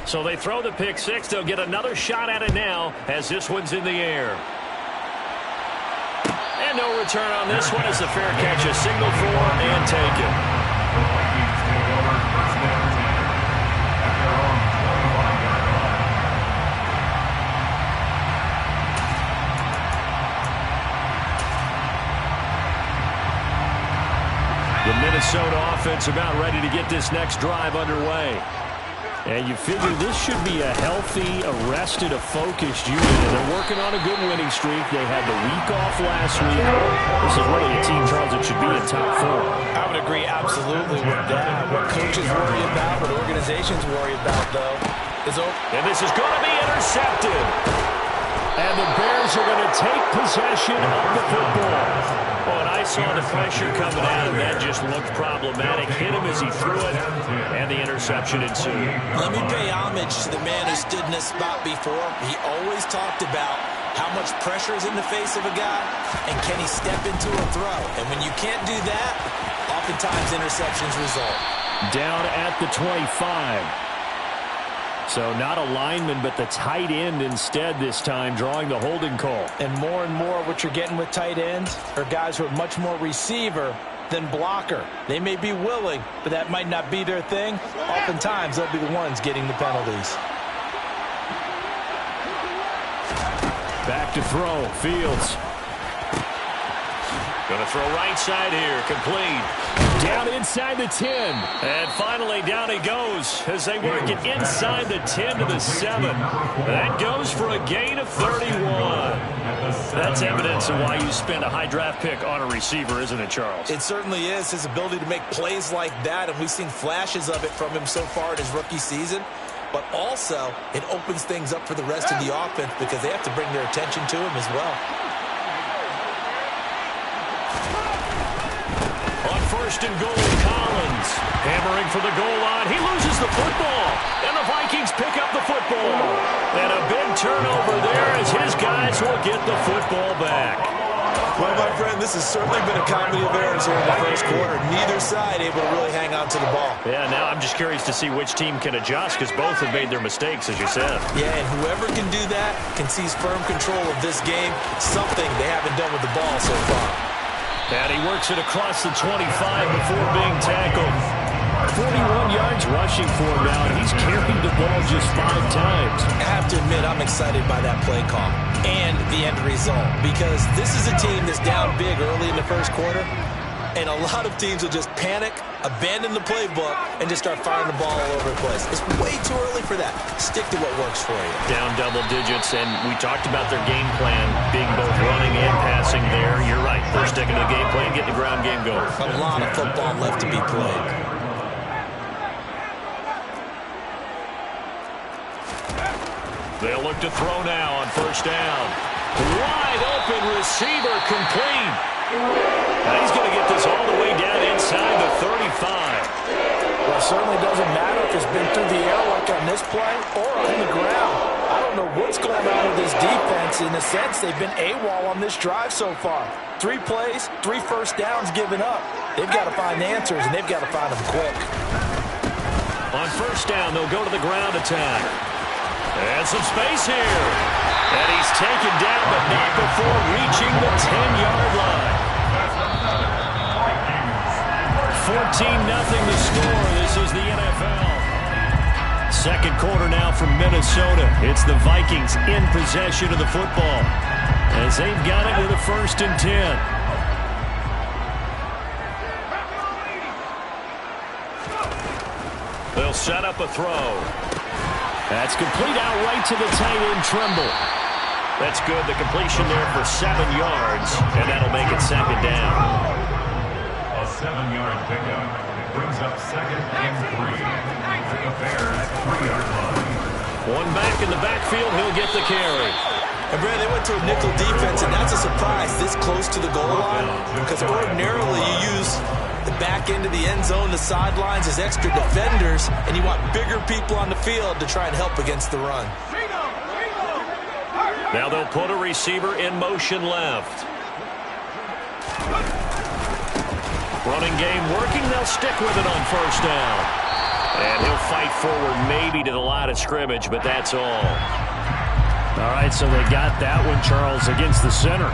So they throw the pick six. They'll get another shot at it now as this one's in the air. And no return on this one as the fair catch is signaled for and taken. The Minnesota offense about ready to get this next drive underway. And you figure this should be a healthy, arrested, a focused unit. And they're working on a good winning streak. They had the week off last week. This is really a team, Charles, that should be in top four. I would agree absolutely with that. What coaches worry about, what organizations worry about, though, is over. And this is going to be intercepted. And the Bears are going to take possession of the football. Oh, and I saw the pressure coming out, and that just looked problematic. Hit him as he threw it, and the interception ensued. Let me pay homage to the man who stood in this spot before. He always talked about how much pressure is in the face of a guy, and can he step into a throw. And when you can't do that, oftentimes interceptions result. Down at the 25. So not a lineman, but the tight end instead this time, drawing the holding call. And more what you're getting with tight ends are guys who are much more receiver than blocker. They may be willing, but that might not be their thing. Oftentimes, they'll be the ones getting the penalties. Back to throw, Fields. Going to throw right side here, complete. Down inside the 10. And finally down he goes as they work it inside the 10 to the 7. That goes for a gain of 31. That's evidence of why you spend a high draft pick on a receiver, isn't it, Charles? It certainly is. His ability to make plays like that, and we've seen flashes of it from him so far in his rookie season. But also, it opens things up for the rest of the offense because they have to bring their attention to him as well. First and goal, Collins. Hammering for the goal line. He loses the football. And the Vikings pick up the football. And a big turnover there as his guys will get the football back. Well, my friend, this has certainly been a comedy of errors here in the first quarter. Neither side able to really hang on to the ball. Yeah, now I'm just curious to see which team can adjust because both have made their mistakes, as you said. Yeah, and whoever can do that can seize firm control of this game, something they haven't done with the ball so far. And he works it across the 25 before being tackled. 41 yards rushing for him now, and he's carried the ball just 5 times. I have to admit, I'm excited by that play call and the end result because this is a team that's down big early in the first quarter, and a lot of teams will just panic, abandon the playbook, and just start firing the ball all over the place. It's way too early for that. Stick to what works for you. Down double digits, and we talked about their game plan being both running and passing there. You're right. They're sticking to the game plan, getting the ground game going. A lot of football left to be played. They'll look to throw now on first down. Wide open receiver complete. Now he's going to get this all the way down inside the 35. Well, it certainly doesn't matter if it's been through the air like on this play or on the ground. I don't know what's going on with this defense. In a sense, they've been AWOL on this drive so far. 3 plays, 3 first downs given up. They've got to find answers, and they've got to find them quick. On first down, they'll go to the ground attack. And some space here. And he's taken down, but not before reaching the 10-yard line. 14-0 the score. This is the NFL. Second quarter now from Minnesota. It's the Vikings in possession of the football as they've got it with a 1st and 10. They'll set up a throw. That's complete out right to the tight end, Tremble. That's good. The completion there for 7 yards, and that'll make it 2nd down. A 7-yard pickup brings up 2nd and 3. The Bears 3-yard line. One back in the backfield. He'll get the carry. And, Brad, they went to a nickel defense, and that's a surprise this close to the goal line because ordinarily you use the back end of the end zone, the sidelines as extra defenders, and you want bigger people on the field to try and help against the run. Now they'll put a receiver in motion left. Running game working. They'll stick with it on first down. And he'll fight forward maybe to the line of scrimmage, but that's all. All right, so they got that one, Charles, against the center.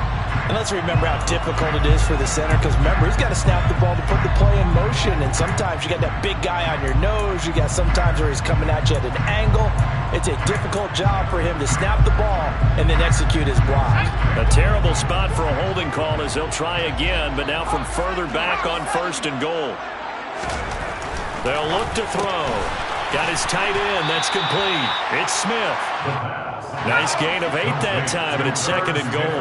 And let's remember how difficult it is for the center, because remember, he's got to snap the ball to put the play in motion, and sometimes you got that big guy on your nose. You got sometimes where he's coming at you at an angle. It's a difficult job for him to snap the ball and then execute his block. A terrible spot for a holding call as they'll try again, but now from further back on 1st and goal. They'll look to throw. Got his tight end. That's complete. It's Smith. Nice gain of 8 that time, and it's 2nd and goal.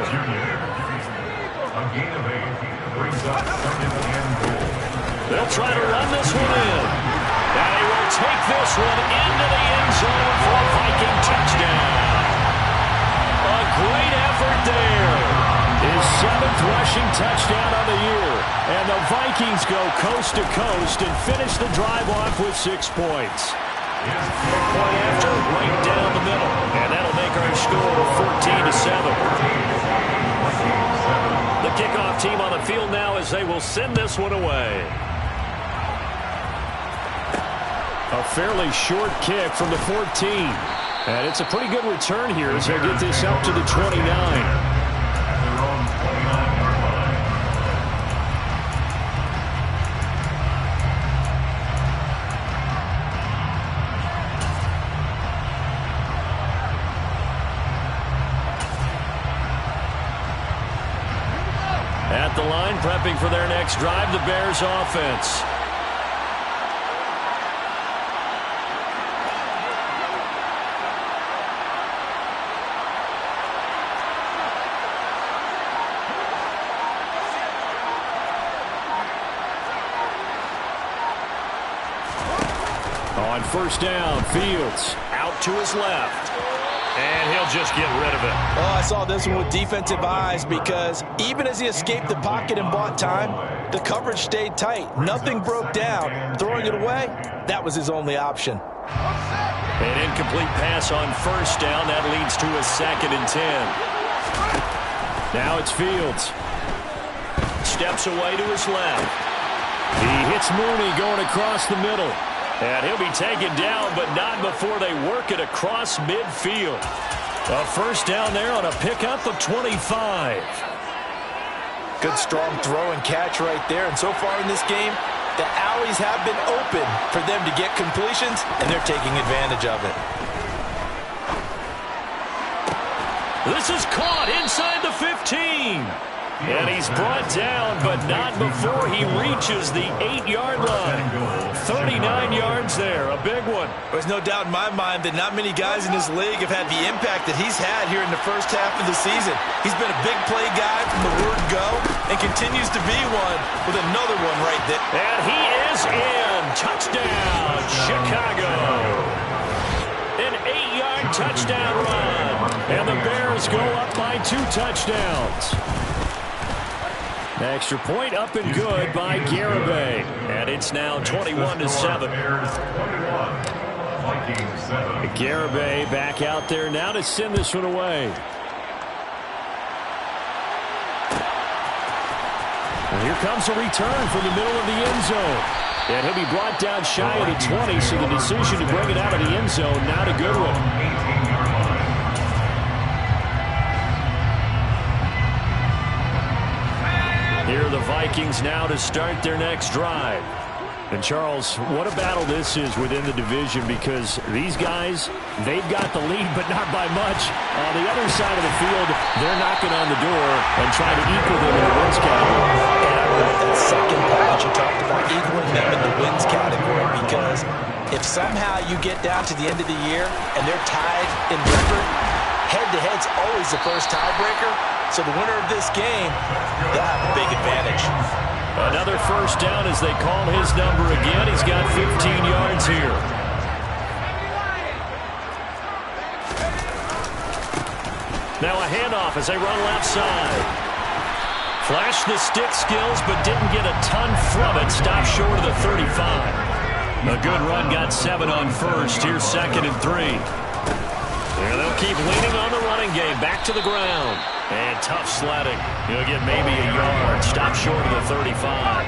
A gain of 8 brings up 2nd and goal. They'll try to run this one in. And he will take this one into the end zone for a Viking touchdown. A great effort there. His 7th rushing touchdown of the year. And the Vikings go coast to coast and finish the drive off with 6 points. Point after, right down the middle. And that'll make our score 14-7. The kickoff team on the field now as they will send this one away. A fairly short kick from the 14. And it's a pretty good return here as they get this up to the 29. At the line, prepping for their next drive, the Bears offense. On 1st down, Fields out to his left. And he'll just get rid of it. Oh, I saw this one with defensive eyes because even as he escaped the pocket and bought time, the coverage stayed tight. Nothing broke down. Throwing it away, that was his only option. An incomplete pass on 1st down. That leads to a 2nd and 10. Now it's Fields. Steps away to his left. He hits Mooney going across the middle. And he'll be taken down, but not before they work it across midfield. A 1st down there on a pickup of 25. Good strong throw and catch right there. And so far in this game, the alleys have been open for them to get completions, and they're taking advantage of it. This is caught inside the 15. And he's brought down, but not before he reaches the 8-yard line. 39 yards there, a big one. There's no doubt in my mind that not many guys in this league have had the impact that he's had here in the first half of the season. He's been a big play guy from the word go and continues to be one with another one right there. And he is in. Touchdown, Chicago. An 8-yard touchdown run. And the Bears go up by 2 touchdowns. Extra point up and good by Garibay. And it's now 21-7. Garibay back out there now to send this one away. And here comes a return from the middle of the end zone. And he'll be brought down shy of the 20, so the decision to bring it out of the end zone, not a good one. Here are the Vikings now to start their next drive. And, Charles, what a battle this is within the division because these guys, they've got the lead, but not by much. On the other side of the field, they're knocking on the door and trying to equal them in the wins category. And I love that second part that you talked about, equaling them in the wins category, because if somehow you get down to the end of the year and they're tied in record, head-to-head's always the first tiebreaker. So the winner of this game, they'll have a big advantage. Another 1st down as they call his number again. He's got 15 yards here. Now a handoff as they run left side. Flashed the stick skills, but didn't get a ton from it. Stopped short of the 35. A good run, got 7 on 1st. Here's 2nd and 3. And they'll keep leaning on the running game. Back to the ground. And tough sledding. He'll get maybe a yard. Stop short of the 35.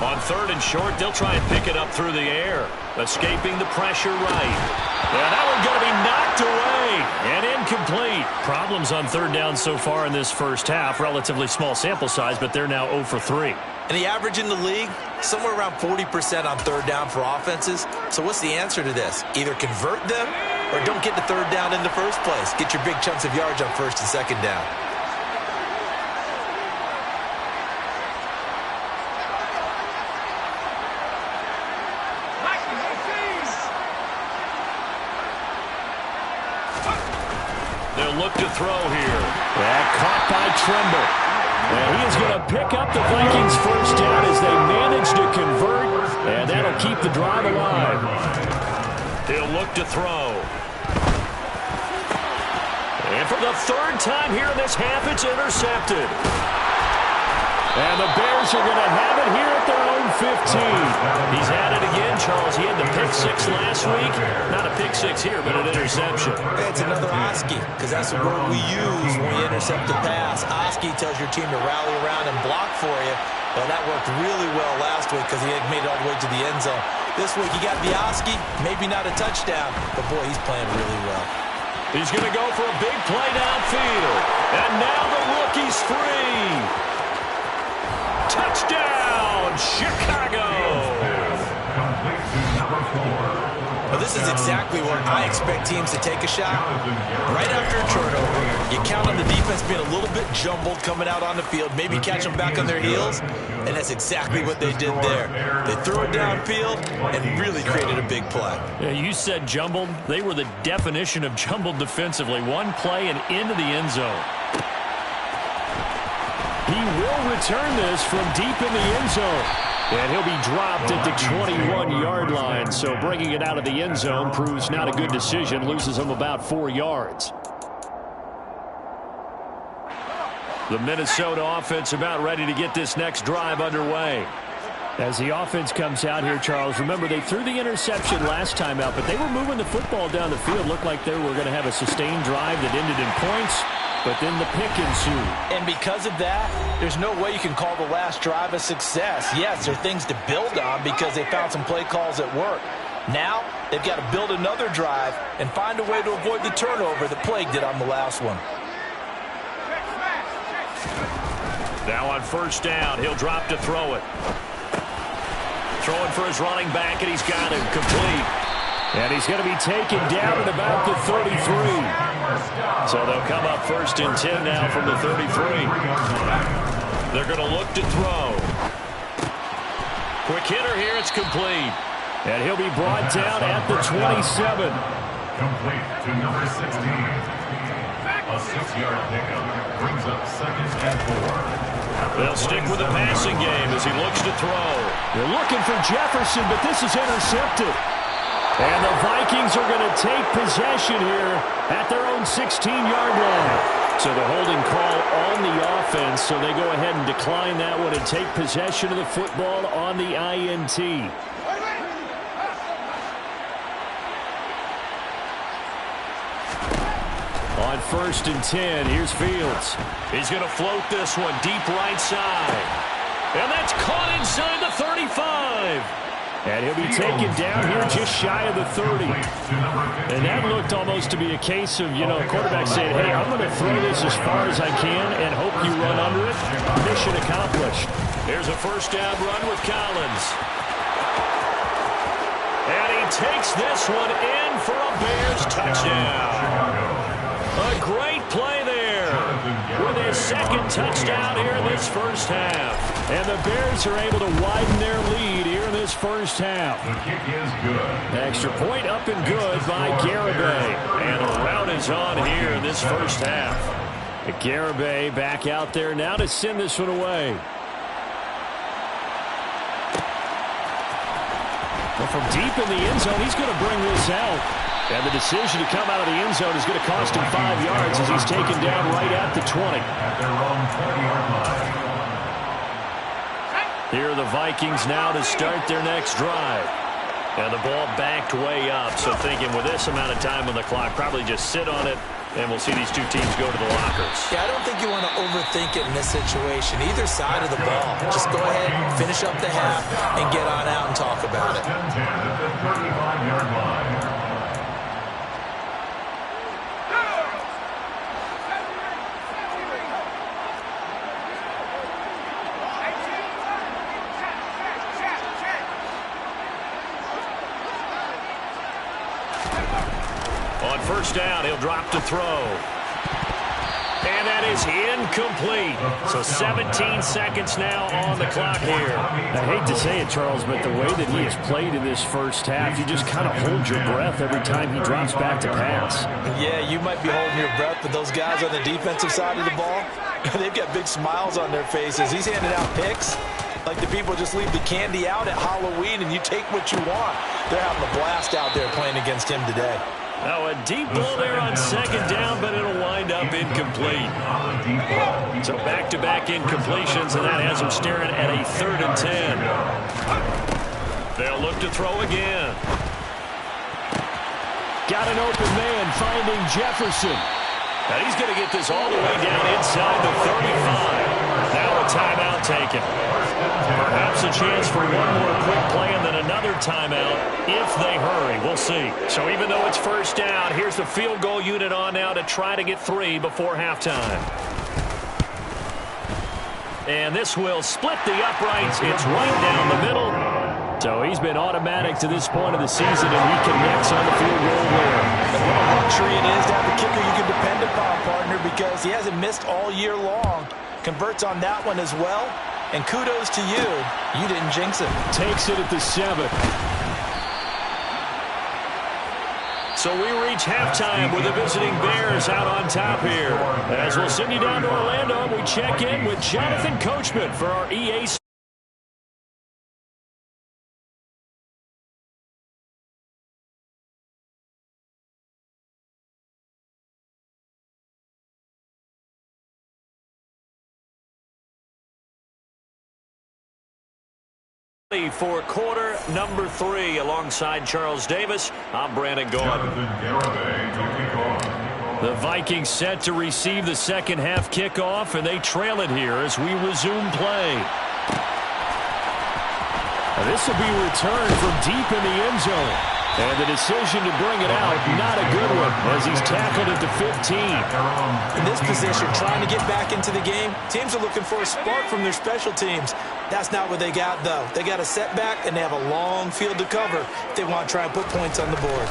On 3rd and short, they'll try and pick it up through the air. Escaping the pressure right. And that one's going to be knocked away and incomplete. Problems on 3rd down so far in this first half. Relatively small sample size, but they're now 0 for 3. And the average in the league, somewhere around 40% on 3rd down for offenses. So what's the answer to this? Either convert them or don't get the 3rd down in the first place. Get your big chunks of yards on 1st and 2nd down. They'll look to throw here. That caught by Trimble. And he is going to pick up the Vikings' first down as they manage to convert, and that'll keep the drive alive. He'll look to throw. And for the 3rd time here in this half, it's intercepted. And the Bears are going to have it here at their own 15. He's had it again, Charles. He had the pick 6 last week. Not a pick 6 here, but an interception. It's another Oski, because that's the word we use when we intercept the pass. Oski tells your team to rally around and block for you. Well, that worked really well last week because he had made it all the way to the end zone. This week, you got the Oski, maybe not a touchdown, but boy, he's playing really well. He's going to go for a big play downfield. And now the rookie's free. Touchdown, Chicago! Well, this is exactly where I expect teams to take a shot. Right after a turnover, you count on the defense being a little bit jumbled coming out on the field, maybe catch them back on their heels, and that's exactly what they did there. They threw it downfield and really created a big play. Yeah, you said jumbled. They were the definition of jumbled defensively. One play and into the end zone. He will return this from deep in the end zone. And he'll be dropped at the 21-yard line. So bringing it out of the end zone proves not a good decision. Loses him about 4 yards. The Minnesota offense about ready to get this next drive underway. As the offense comes out here, Charles, remember they threw the interception last time out, but they were moving the football down the field. Looked like they were going to have a sustained drive that ended in points. But then the pick ensued. And because of that, there's no way you can call the last drive a success. Yes, there are things to build on because they found some play calls that work. Now, they've got to build another drive and find a way to avoid the turnover that plagued it on the last one. Now on 1st down, he'll drop to throw it. Throwing for his running back, and he's got him complete. And he's going to be taken down at about the 33. So they'll come up 1st and 10 now from the 33. They're going to look to throw. Quick hitter here, it's complete. And he'll be brought down at the 27. Complete to number 16. A 6-yard pickup brings up 2nd and 4. They'll stick with the passing game as he looks to throw. They're looking for Jefferson, but this is intercepted. And the Vikings are going to take possession here at their own 16-yard line. So the holding call on the offense, so they go ahead and decline that one and take possession of the football on the INT. On 1st and 10, here's Fields. He's going to float this one deep right side. And that's caught inside the 35. And he'll be taken down here just shy of the 30. And that looked almost to be a case of, you know, a quarterback saying, hey, I'm going to throw this as far as I can and hope you run under it. Mission accomplished. Here's a 1st down run with Collins. And he takes this one in for a Bears touchdown. A great play there with his 2nd touchdown here in this first half. And the Bears are able to widen their lead here in this first half. The kick is good. Extra point up and good by Garibay. And a rout is on here in this first half. Garibay back out there now to send this one away. Well, from deep in the end zone, he's going to bring this out. And the decision to come out of the end zone is going to cost him 5 yards as he's taken down right at the 20. At their own 20-yard line. Here are the Vikings now to start their next drive. And the ball backed way up. So thinking with this amount of time on the clock, probably just sit on it, And we'll see these two teams go to the lockers. Yeah, I don't think you want to overthink it in this situation. Either side of the ball. Just go ahead, finish up the half, and get on out and talk about it. 10-10 at the 35-yard line. On first down, he'll drop to throw. And that is incomplete. So 17 seconds now on the clock here. I hate to say it, Charles, but the way that he has played in this first half, you just kind of hold your breath every time he drops back to pass. Yeah, you might be holding your breath, but those guys on the defensive side of the ball, they've got big smiles on their faces. He's handing out picks like the people just leave the candy out at Halloween and you take what you want. They're having a blast out there playing against him today. Now a deep ball there on second down, but it'll wind up incomplete. So back-to-back incompletions, and that has them staring at a 3rd and 10. They'll look to throw again. Got an open man finding Jefferson. Now he's going to get this all the way down inside the 35. Now a timeout taken. Perhaps a chance for one more quick play and then another timeout if they hurry. We'll see. So even though it's first down, here's the field goal unit on now to try to get 3 before halftime. And this will split the uprights. It's right down the middle. So he's been automatic to this point of the season, and he connects on the field goal there. What a luxury it is to have a kicker you can depend upon, partner, because he hasn't missed all year long. Converts on that one as well. And kudos to you. You didn't jinx it. Takes it at the 7. So we reach halftime with the visiting Bears out on top here. As we'll send you down to Orlando, we check in with Jonathan Coachman for our EA for quarter number 3 alongside Charles Davis. I'm Brandon Gaudin. The Vikings set to receive the second half kickoff, and they trail it here as we resume play. This will be returned from deep in the end zone. And the decision to bring it out, not a good one, as he's tackled at the 15. In this position, trying to get back into the game, teams are looking for a spark from their special teams. That's not what they got, though. They got a setback, and they have a long field to cover if they want to try and put points on the board.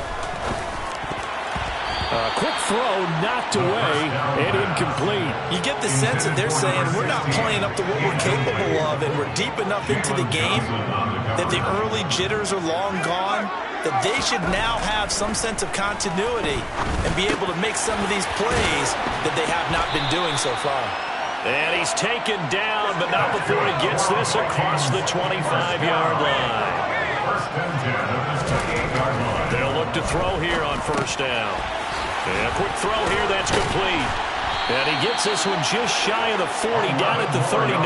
A quick throw knocked away and incomplete. You get the sense that they're saying we're not playing up to what we're capable of, and we're deep enough into the game that the early jitters are long gone, that they should now have some sense of continuity and be able to make some of these plays that they have not been doing so far. And he's taken down, but not before he gets this across the 25-yard line. They'll look to throw here on first down. And a quick throw here, that's complete. And he gets this one just shy of the 40, down at the 39.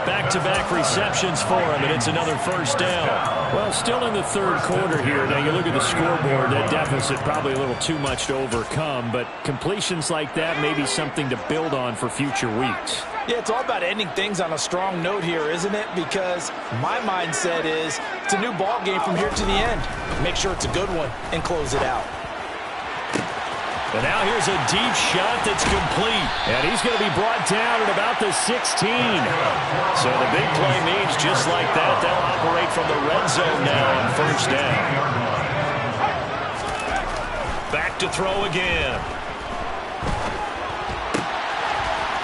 Back-to-back receptions for him, and it's another first down. Well, still in the third quarter here. Now, you look at the scoreboard, that deficit probably a little too much to overcome, but completions like that may be something to build on for future weeks. Yeah, it's all about ending things on a strong note here, isn't it? Because my mindset is it's a new ball game from here to the end. Make sure it's a good one and close it out. And now here's a deep shot that's complete. And he's going to be brought down at about the 16. So the big play means just like that, they'll operate from the red zone now on first down. Back to throw again.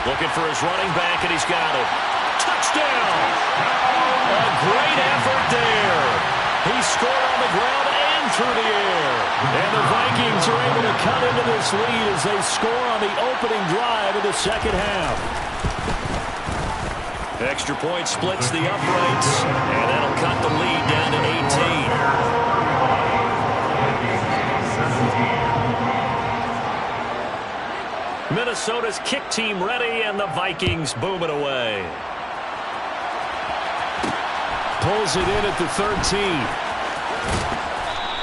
Looking for his running back, and he's got it. Touchdown! A great effort there. He scored on the ground and through the air. And the Vikings are able to cut into this lead as they score on the opening drive of the second half. Extra point splits the uprights, and that'll cut the lead down to 18. Minnesota's kick team ready, and the Vikings boom it away. Pulls it in at the 13.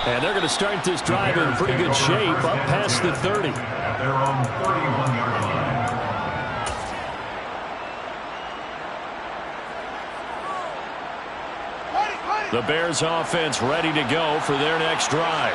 And they're going to start this drive in pretty good shape, up past the 30. their own 31-yard line. The Bears offense ready to go for their next drive.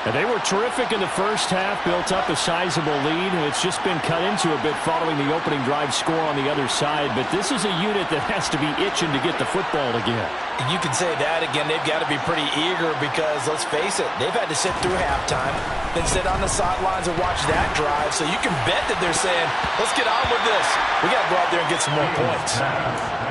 And they were terrific in the first half, built up a sizable lead. It's just been cut into a bit following the opening drive score on the other side. But this is a unit that has to be itching to get the football again. You can say that again. They've got to be pretty eager because, let's face it, they've had to sit through halftime, then sit on the sidelines and watch that drive. So you can bet that they're saying, let's get on with this. We got to go out there and get some more points.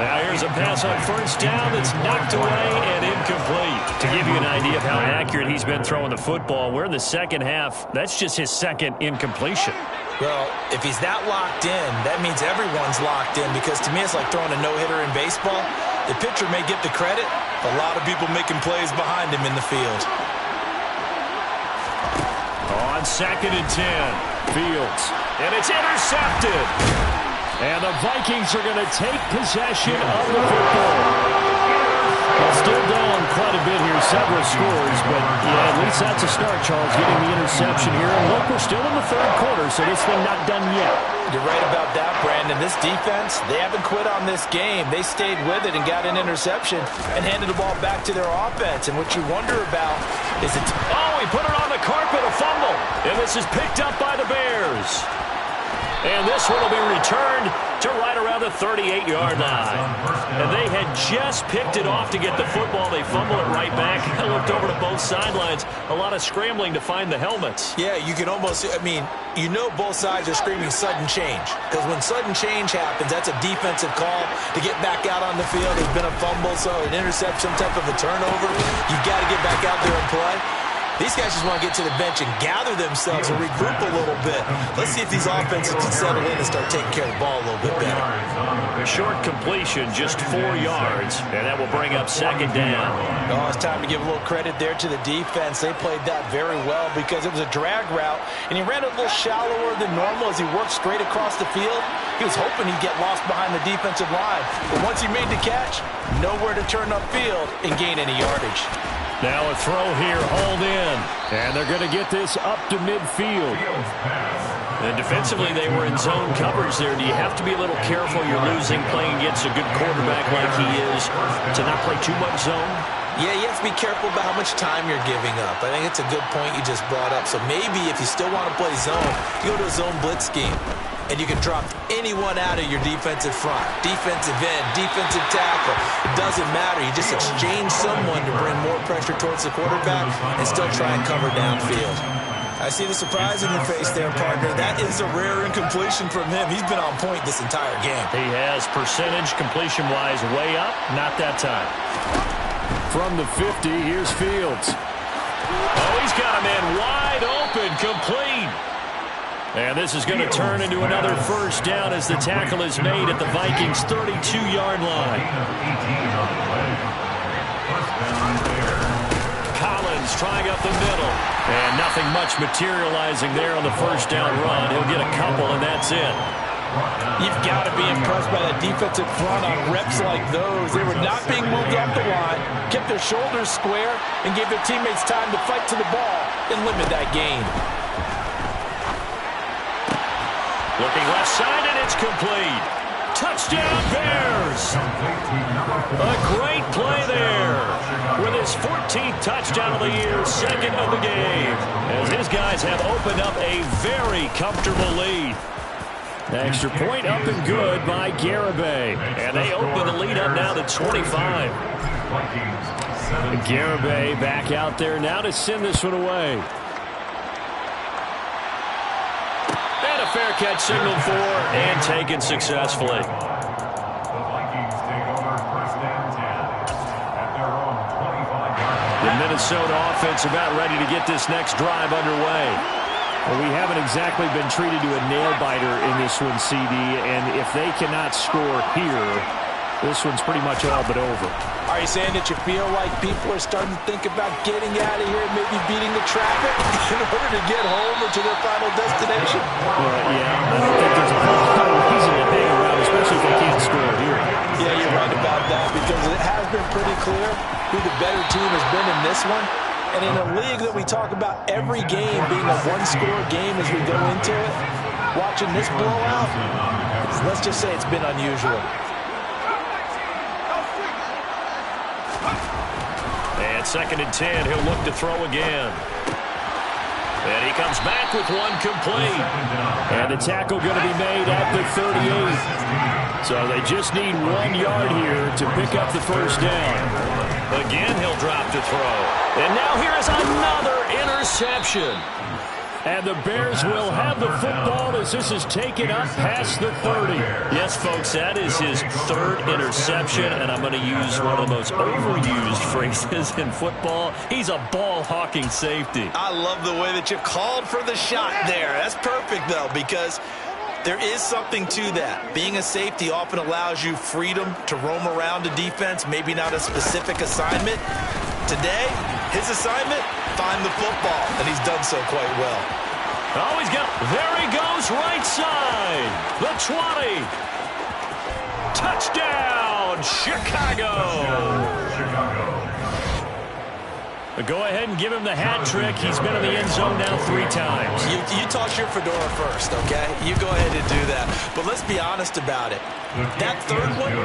Now here's a pass on first down that's knocked away and incomplete. To give you an idea of how accurate he's been throwing the football, we're in the second half. That's just his second incompletion. Well, if he's that locked in, that means everyone's locked in because to me it's like throwing a no-hitter in baseball. The pitcher may get the credit, but a lot of people making plays behind him in the field. On 2nd and 10, Fields. And it's intercepted. And the Vikings are going to take possession of the football. Well, still down quite a bit here, several scores, but yeah, at least that's a start, Charles, getting the interception here. And look, we're still in the third quarter, so this thing not done yet. You're right about that, Brandon. This defense, they haven't quit on this game. They stayed with it and got an interception and handed the ball back to their offense. And what you wonder about is it... Oh, he put it on the carpet, a fumble. And this is picked up by the Bears. And this one will be returned to right around the 38-yard line. And they had just picked it off to get the football. They fumble it right back. I looked over to both sidelines. A lot of scrambling to find the helmets. Yeah, you can almost, I mean, you know both sides are screaming sudden change. Because when sudden change happens, that's a defensive call to get back out on the field. There's been a fumble, so an interception, some type of a turnover. You've got to get back out there and play. These guys just want to get to the bench and gather themselves and regroup a little bit. Let's see if these offenses can settle in and start taking care of the ball a little bit better. A short completion, just 4 yards, and that will bring up 2nd down. Oh, it's time to give a little credit there to the defense. They played that very well because it was a drag route, and he ran a little shallower than normal as he worked straight across the field. He was hoping he'd get lost behind the defensive line, but once he made the catch, nowhere to turn upfield and gain any yardage. Now a throw here, hauled in. And they're going to get this up to midfield. And defensively, they were in zone coverage there. Do you have to be a little careful? You're losing playing against a good quarterback like he is to not play too much zone? Yeah, you have to be careful about how much time you're giving up. I think it's a good point you just brought up. So maybe if you still want to play zone, you go to a zone blitz scheme. And you can drop anyone out of your defensive front. Defensive end, defensive tackle. It doesn't matter. You just exchange someone to bring more pressure towards the quarterback and still try and cover downfield. I see the surprise in your face there, partner. That is a rare incompletion from him. He's been on point this entire game. He has percentage completion-wise way up. Not that time. From the 50, here's Fields. Oh, he's got a man wide open, complete. And this is going to turn into another first down as the tackle is made at the Vikings' 32-yard line. Collins trying up the middle. And nothing much materializing there on the first down run. He'll get a couple, and that's it. You've got to be impressed by that defensive front on reps like those. They were not being moved off the line, kept their shoulders square, and gave their teammates time to fight to the ball and limit that gain. Looking left side, and it's complete. Touchdown, Bears! A great play there. With his 14th touchdown of the year, second of the game. As his guys have opened up a very comfortable lead. Extra point up and good by Garibay. And they open the lead up now to 25. Garibay back out there now to send this one away. Fair catch signaled for and taken successfully. The Vikings take over 1st and 10 at their own 25-yard line. The Minnesota offense about ready to get this next drive underway. Well, we haven't exactly been treated to a nail-biter in this one, CD, and if they cannot score here, this one's pretty much all but over. Are you saying that you feel like people are starting to think about getting out of here and maybe beating the traffic in order to get home or to their final destination? Yeah, I don't think there's a whole lot of reason to hang around, especially if they can't score here. Yeah, you're right about that because it has been pretty clear who the better team has been in this one. And in a league that we talk about every game being a one-score game as we go into it, watching this blowout, let's just say it's been unusual. And 2nd and 10, he'll look to throw again. And he comes back with one complete. And the tackle going to be made at the 38. So they just need 1 yard here to pick up the first down. Again, he'll drop to throw. And now here is another interception. And the Bears will have the football as this is taken up past the 30. Yes, folks, that is his 3rd interception, and I'm going to use one of the most overused phrases in football. He's a ball-hawking safety. I love the way that you called for the shot there. That's perfect, though, because there is something to that. Being a safety often allows you freedom to roam around a defense, maybe not a specific assignment. Today, his assignment, find the football, and he's done so quite well. Oh, he's got, there he goes, right side, the 20. Touchdown, Chicago. But go ahead and give him the hat trick. He's been in the end zone now 3 times. You toss your fedora first, okay? You go ahead and do that. But let's be honest about it. That 3rd one,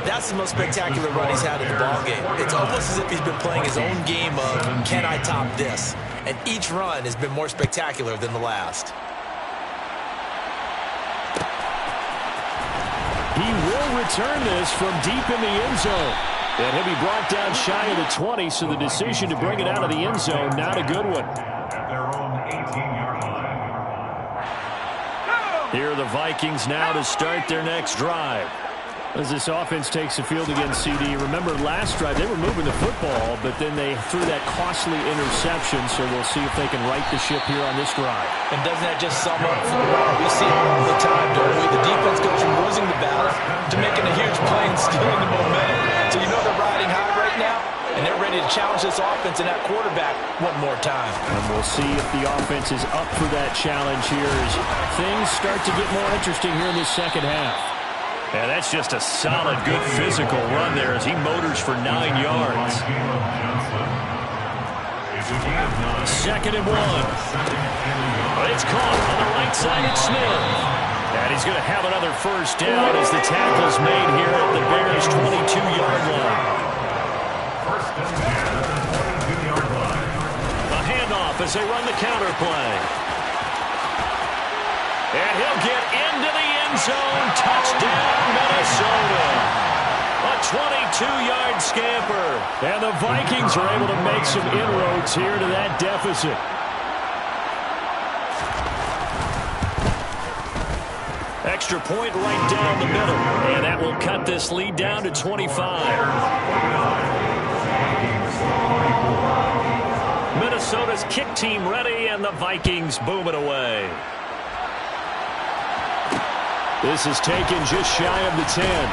that's the most spectacular run he's had in the ballgame. It's almost as if he's been playing his own game of, can I top this? And each run has been more spectacular than the last. He will return this from deep in the end zone. And he'll be brought down shy of the 20, so the decision to bring it out of the end zone, not a good one. At their own 18-yard line. Here are the Vikings now to start their next drive. As this offense takes the field against CD, remember last drive they were moving the football, but then they threw that costly interception, so we'll see if they can right the ship here on this drive. And doesn't that just sum up we see it all the time, don't we? The defense goes from losing the battle to making a huge play and stealing the momentum. So you know they're riding high right now, and they're ready to challenge this offense and that quarterback one more time. And we'll see if the offense is up for that challenge here as things start to get more interesting here in this second half. And that's just a solid, good physical run there as he motors for 9 yards. 2nd and 1. It's caught on the right side. It's Smith. And he's going to have another first down as the tackle's made here at the Bears' 22-yard line. First and 10 at the 22-yard line. A handoff as they run the counter play. And he'll get into the end zone. Touchdown, Minnesota. A 22-yard scamper. And the Vikings are able to make some inroads here to that deficit. Extra point right down the middle. And that will cut this lead down to 25. Minnesota's kick team ready, and the Vikings boom it away. This is taken just shy of the 10.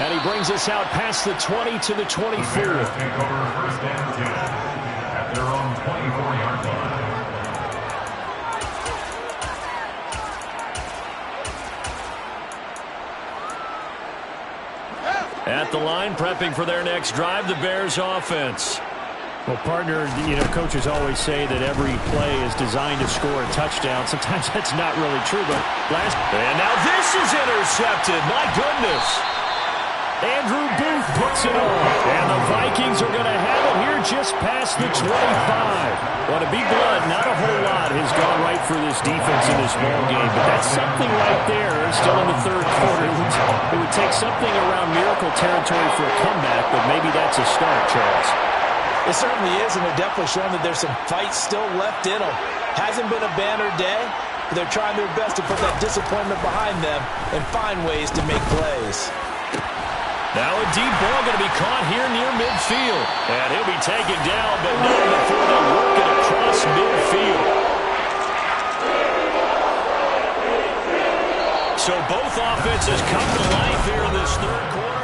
And he brings us out past the 20 to the 24. Take over first and 10 at their own 24-yard line. At the line, prepping for their next drive, the Bears offense. Well, partner, coaches always say that every play is designed to score a touchdown. Sometimes that's not really true, but And now this is intercepted. My goodness. Andrew Booth puts it on. And the Vikings are going to have it here just past the 25. Well, to be blunt, not a whole lot has gone right for this defense in this ball game, but that's something right there. Still in the 3rd quarter. It would take something around miracle territory for a comeback, but maybe that's a start, Charles. It certainly is, and they're definitely showing that there's some fight still left in them. Hasn't been a banner day, but they're trying their best to put that disappointment behind them and find ways to make plays. Now a deep ball going to be caught here near midfield. And he'll be taken down, but not before they work it across midfield. So both offenses come to life here in this 3rd quarter.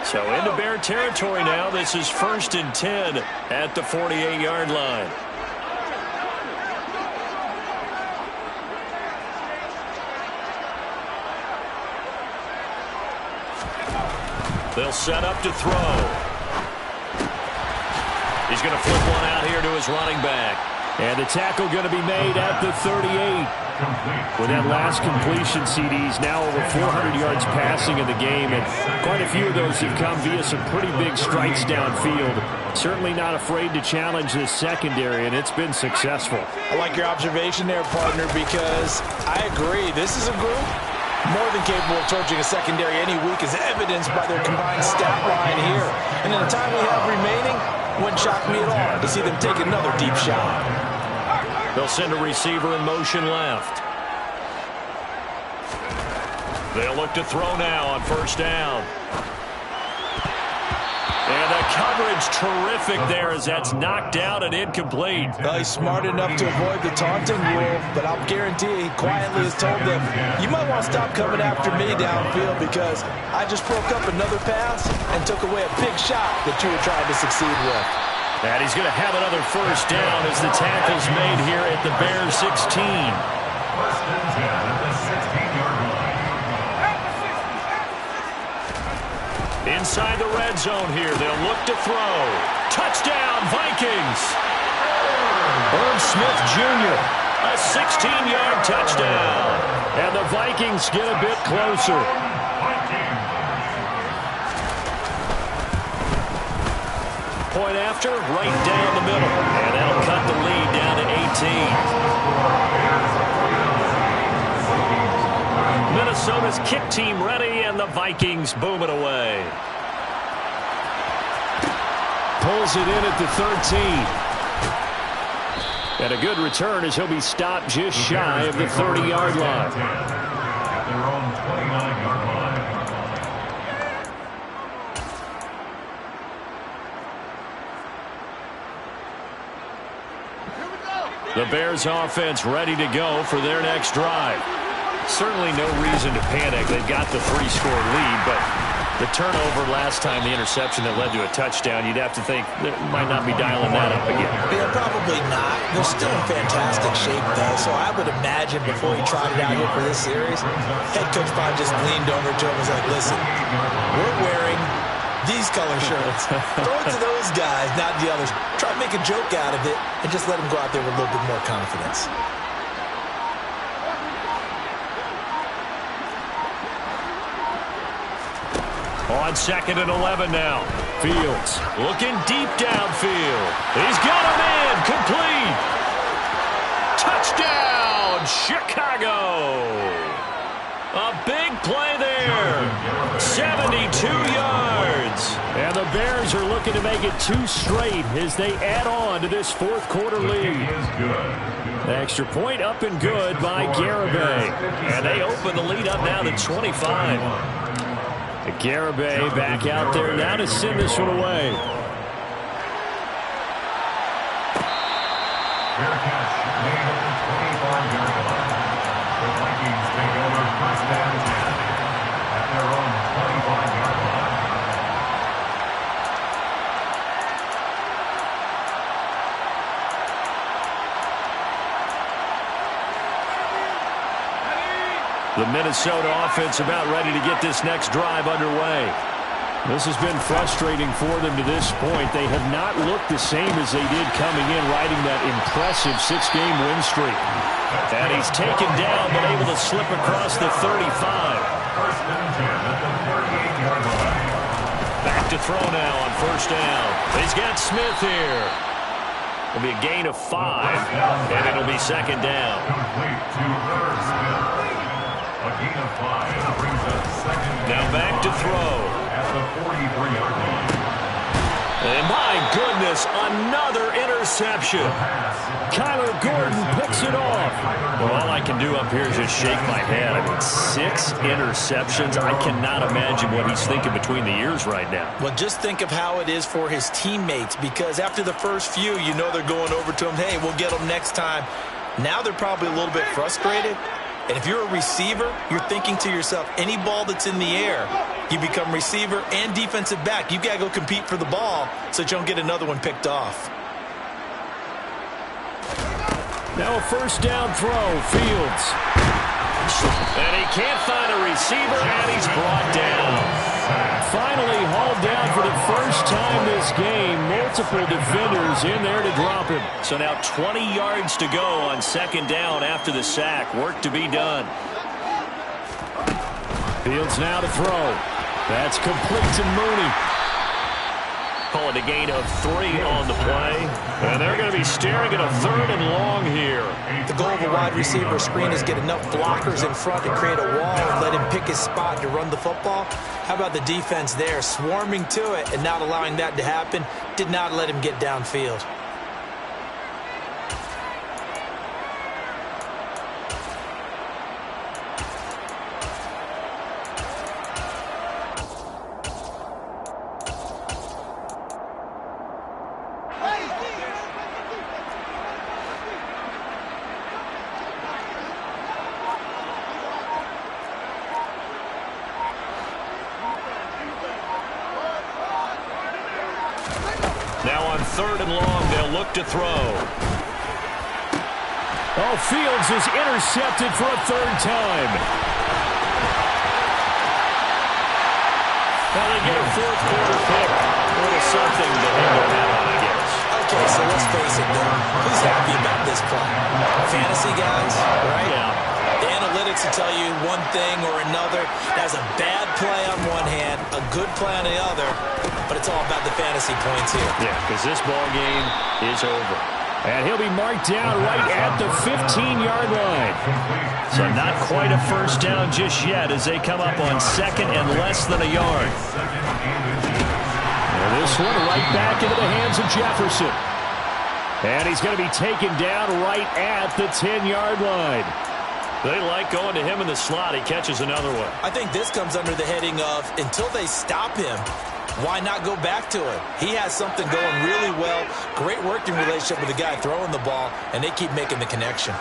So into Bear territory now. This is 1st and 10 at the 48-yard line. They'll set up to throw. He's going to flip one out here to his running back. And the tackle going to be made at the 38. With that last completion, CD's now over 400 yards passing in the game, and quite a few of those have come via some pretty big strikes downfield. Certainly not afraid to challenge this secondary, and it's been successful. I like your observation there, partner, because I agree. This is a group more than capable of torching a secondary any week, as evidenced by their combined stat line here. And in the time we have remaining, wouldn't shock me at all to see them take another deep shot. They'll send a receiver in motion left. They'll look to throw now on first down. And the coverage terrific there as that's knocked out and incomplete. Well, he's smart enough to avoid the taunting rule, but I'll guarantee he quietly has told them, you might want to stop coming after me downfield because I just broke up another pass and took away a big shot that you were trying to succeed with. And he's going to have another first down as the tackle's made here at the Bears 16. First and 10 at the 16-yard line. Inside the red zone here, they'll look to throw. Touchdown, Vikings! Herb Smith Jr., a 16-yard touchdown. And the Vikings get a bit closer. Point after, right down the middle. And that'll cut the lead down to 18. Minnesota's kick team ready, and the Vikings boom it away. Pulls it in at the 13. And a good return as he'll be stopped just shy of the 30-yard line. At their own 29-yard line. The Bears offense ready to go for their next drive. Certainly no reason to panic. They've got the 3-score lead, but the turnover last time, the interception that led to a touchdown, you'd have to think they might not be dialing that up again. Yeah, probably not. They're still in fantastic shape, though, so I would imagine before he trotted out here for this series, head coach probably just leaned over to him and was like, listen, we're wearing these color shirts. Throw it to those guys, not the others. Try to make a joke out of it and just let them go out there with a little bit more confidence. On 2nd and 11 now. Fields looking deep downfield. He's got him in. Complete. Touchdown, Chicago. A big play there. 72 yards. And the Bears are looking to make it 2 straight as they add on to this fourth-quarter lead. The extra point up and good by Garibay. And they open the lead up now to 25. Garibay back out there now to send this one away. Fair catch made at the 25-yard line. The Vikings take over first and 10 at their own 25-yard line. The Minnesota offense about ready to get this next drive underway. This has been frustrating for them to this point. They have not looked the same as they did coming in, riding that impressive 6-game win streak. And he's taken down, but able to slip across the 35. First and 10 at the 38-yard line. Back to throw now on first down. He's got Smith here. It'll be a gain of 5, and it'll be second down. Complete to Herb Smith. A gain of 5 brings up second. Now back to throw. At the 43-yard line. And my goodness, another interception. Kyler Gordon picks it off. Well, all I can do up here is just shake my head. I mean, 6 interceptions. I cannot imagine what he's thinking between the ears right now. Well, just think of how it is for his teammates, because after the first few, you know they're going over to him, hey, we'll get them next time. Now they're probably a little bit frustrated. And if you're a receiver, you're thinking to yourself, any ball that's in the air, you become receiver and defensive back. You've got to go compete for the ball so that you don't get another one picked off. Now a first down throw, Fields. And he can't find a receiver, and he's brought down. Finally down for the first time this game. Multiple defenders in there to drop him. So now 20 yards to go on second down after the sack. Work to be done. Fields now to throw. That's complete to Mooney. Call it a gain of 3 on the play. And they're going to be staring at a 3rd and long here. The goal of a wide receiver screen is get enough blockers in front to create a wall and let him pick his spot to run the football. How about the defense there, swarming to it and not allowing that to happen? Did not let him get downfield. Now on 3rd and long, they'll look to throw. Oh, Fields is intercepted for a 3rd time. Now they get a 4th quarter pick. A little something to hang their hat on, I guess. Okay, so let's face it, though. Who's happy about this play? Fantasy guys, right? Yeah. The analytics will tell you one thing or another. That's a bad play on one hand, a good play on the other, but it's all about the fantasy points here. Yeah, because this ball game is over. And he'll be marked down right at the 15-yard line. So not quite a first down just yet as they come up on 2nd and less than a yard. And this one right back into the hands of Jefferson. And he's going to be taken down right at the 10-yard line. They like going to him in the slot. He catches another one. I think this comes under the heading of until they stop him, why not go back to it? He has something going really well. Great working relationship with the guy throwing the ball, and they keep making the connection.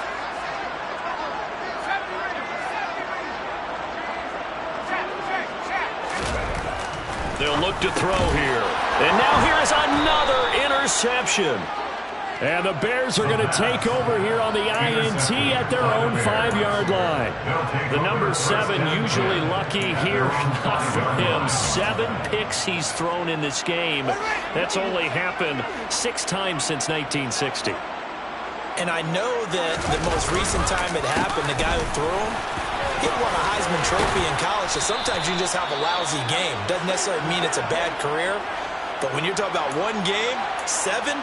They'll look to throw here. And now here is another interception. And the Bears are going to take over here on the INT at their own 5-yard line. The number 7 usually lucky here. Not for him. 7 picks he's thrown in this game. That's only happened 6 times since 1960. And I know that the most recent time it happened, the guy who threw him, he won a Heisman Trophy in college. So sometimes you just have a lousy game. Doesn't necessarily mean it's a bad career. But when you're talking about one game, 7,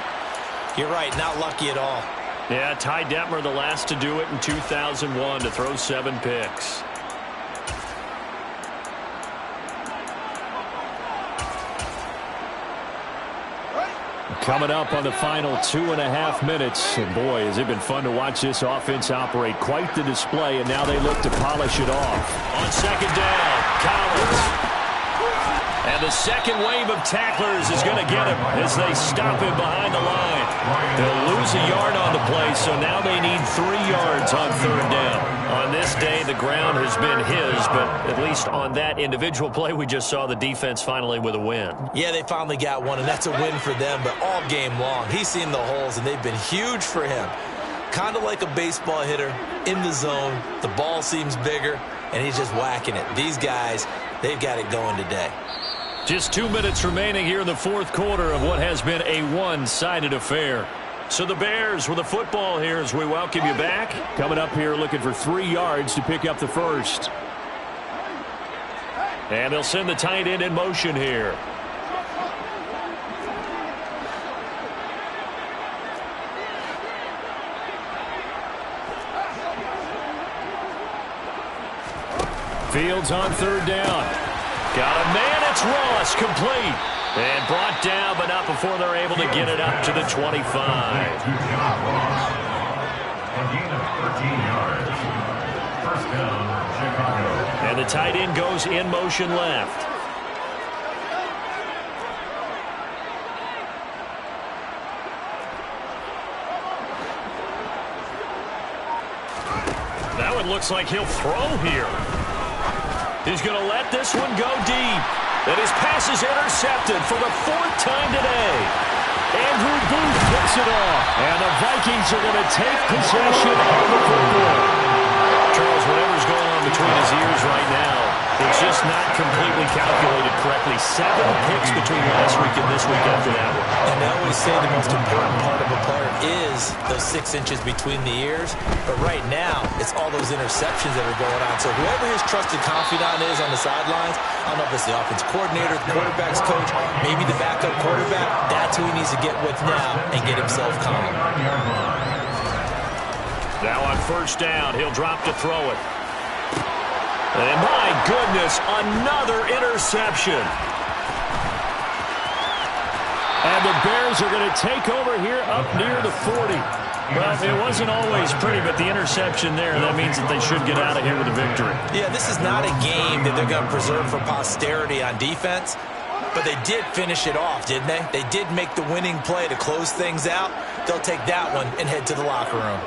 you're right, not lucky at all. Yeah, Ty Detmer, the last to do it in 2001, to throw 7 picks. Coming up on the final 2.5 minutes. And boy, has it been fun to watch this offense operate. Quite the display, and now they look to polish it off. On 2nd down, Collins. And the second wave of tacklers is going to get him as they stop him behind the line. They'll lose a yard on the play, so now they need 3 yards on 3rd down. On this day, the ground has been his, but at least on that individual play, we just saw the defense finally with a win. Yeah, they finally got one, and that's a win for them, but all game long, he's seen the holes, and they've been huge for him. Kind of like a baseball hitter in the zone. The ball seems bigger, and he's just whacking it. These guys, they've got it going today. Just 2 minutes remaining here in the 4th quarter of what has been a one-sided affair. So the Bears with the football here as we welcome you back. Coming up here looking for 3 yards to pick up the first. And they'll send the tight end in motion here. Fields on 3rd down. Got a man, it's Ross, complete. And brought down, but not before they're able to get it up to the 25. A gain of 13 yards. First down, Chicago. And the tight end goes in motion left. Now it looks like he'll throw here. He's going to let this one go deep. And his pass is intercepted for the 4th time today. Andrew Booth picks it off. And the Vikings are going to take possession of the football. Charles, whatever's going on between his ears right now. It's just not completely calculated correctly. 7 picks between last week and this week after that one. And they always say the most important part of a player is those 6 inches between the ears. But right now, it's all those interceptions that are going on. So whoever his trusted confidant is on the sidelines, I don't know if it's the offense coordinator, the quarterback's coach, maybe the backup quarterback, that's who he needs to get with now and get himself calm. Now on first down, he'll drop to throw it. And my goodness, another interception. And the Bears are going to take over here up near the 40. Well, it wasn't always pretty, but the interception there, that means that they should get out of here with a victory. Yeah, this is not a game that they're going to preserve for posterity on defense, but they did finish it off, didn't they? They did make the winning play to close things out. They'll take that one and head to the locker room.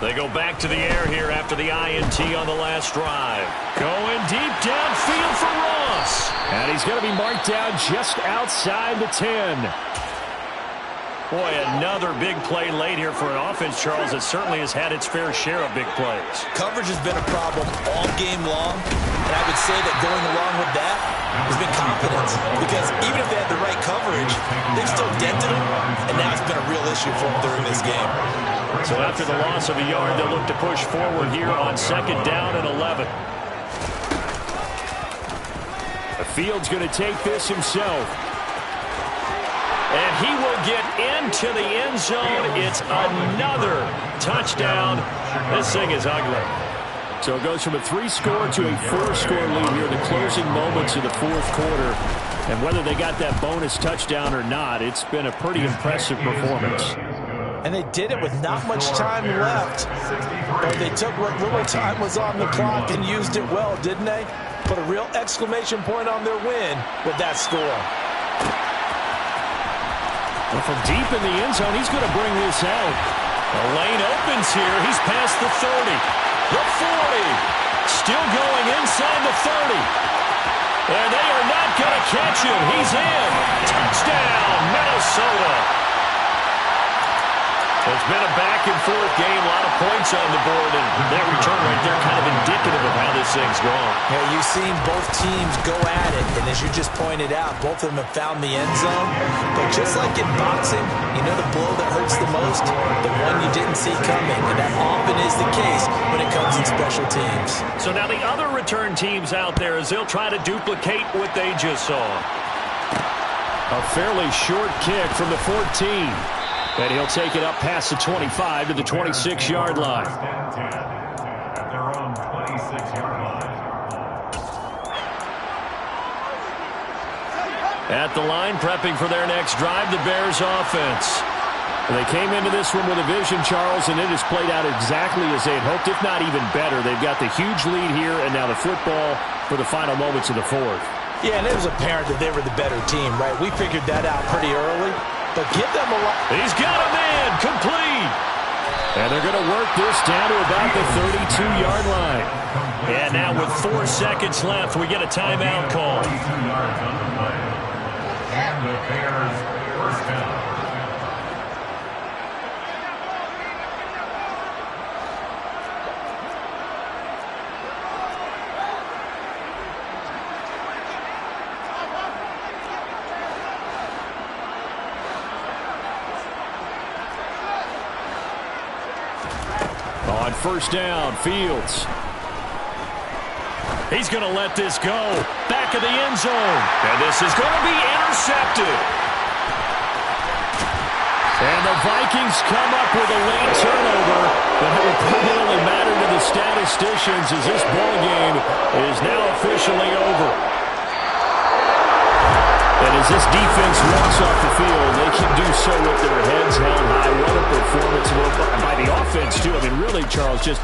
They go back to the air here after the INT on the last drive. Going deep downfield for Ross. And he's going to be marked down just outside the 10. Boy, another big play late here for an offense, Charles, that certainly has had its fair share of big plays. Coverage has been a problem all game long, and I would say that going along with that has been confidence. Because even if they had the right coverage, they've still dented them, and now it's been a real issue for them during this game. So after the loss of a yard, they'll look to push forward here on second down and 11. The Field's going to take this himself. And he will get into the end zone. It's another touchdown. This thing is ugly. So it goes from a 3-score to a 4-score lead here in the closing moments of the fourth quarter. And whether they got that bonus touchdown or not, it's been a pretty impressive performance. And they did it with not much time left. But they took what little time was on the clock and used it well, didn't they? Put a real exclamation point on their win with that score. Well, from deep in the end zone, he's going to bring this out. The lane opens here. He's past the 30. The 40. Still going inside the 30. And they are not going to catch him. He's in. Touchdown, Minnesota. It's been a back-and-forth game, a lot of points on the board, and that return right there kind of indicative of how this thing's gone. Yeah, you've seen both teams go at it, and as you just pointed out, both of them have found the end zone. But just like in boxing, you know the blow that hurts the most? The one you didn't see coming, and that often is the case when it comes in special teams. So now the other return teams out there, as they'll try to duplicate what they just saw. A fairly short kick from the 14. And he'll take it up past the 25 to the 26-yard line. At their own 26-yard line. At the line, prepping for their next drive, the Bears offense. They came into this one with a vision, Charles, and it has played out exactly as they had hoped, if not even better. They've got the huge lead here, and now the football for the final moments of the fourth. Yeah, and it was apparent that they were the better team, right? We figured that out pretty early. But give them a lot. He's got a man complete. And they're going to work this down to about the 32-yard line. And now with 4 seconds left, we get a timeout call. 32 yards on the play. And the Bears first down. On first down, Fields. He's going to let this go. Back of the end zone. And this is going to be intercepted. And the Vikings come up with a late turnover, but it will permanently matter to the statisticians as this ball game is now officially over. And as this defense walks off the field, they can do so with their heads held high. What a performance by the offense, too. I mean, really, Charles, just...